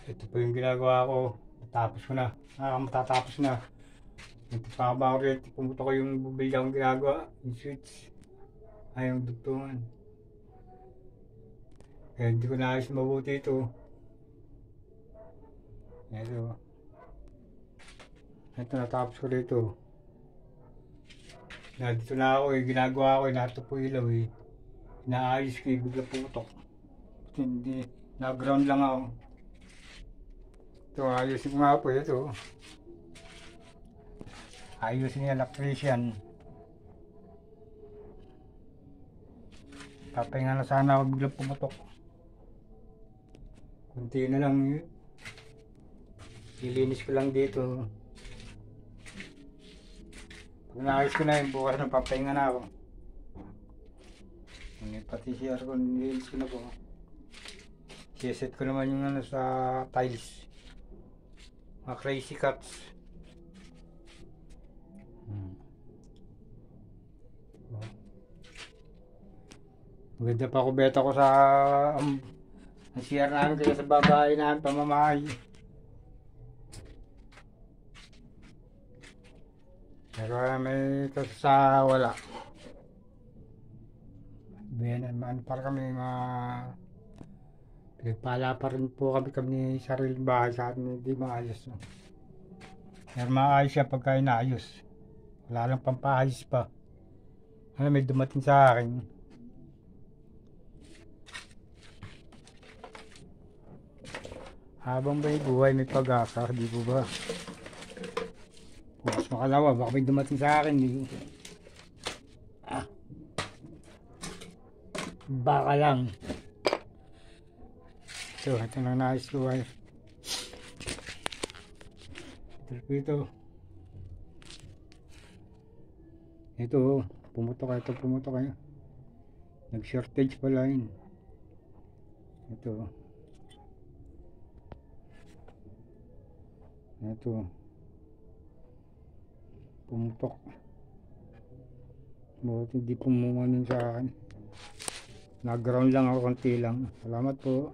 Ito po yung ginagawa ko. Matapos ko na. Matatapos na. Nagpapakaba ko rin. Pumuto ko yung bubilya akong ginagawa. Yung switch. Ay, yung dugtungan. Kaya hindi ko naayos mabuti ito. Ito. Ito, natapos ko rito. Dito na ako eh. Ginagawa ko eh. Nato po ilaw eh. Inaayos ko eh. Bigla putok. Hindi. Na-ground lang ako. Ito, ayusin ko nga po ito. Ayusin yung electrician. Papahinga na sana ako biglang pumutok. Kunti na lang yun. Ilinis ko lang dito. Pag naayos ko na yun, bukas na papahinga na ako. Pati CR ko, nilinis ko na po. Siset ko naman yung ano sa tiles. Mga crazy cuts. Maganda pa kubeta ko sa ang CR namin kaya sa babae namin pamamahay. Pero may sa wala. Ano para kami pinagpala pa rin po kami sariling bahay sa atin hindi maayos. No? Pero maayos siya pagka inaayos. Wala lang pampahayos pa. Ano may dumating sa akin. Habang may buhay may pag-asa, di po ba? Bukas makalawa, baka may dumating sa akin. Di. Baka lang. So, ito na nais ko ay. Ito, pumutok kayo. Nag-shortage pala yun. Ito. Pumutok. Buti hindi pumumanin sa akin. Nag-ground lang ako konti lang. Salamat po.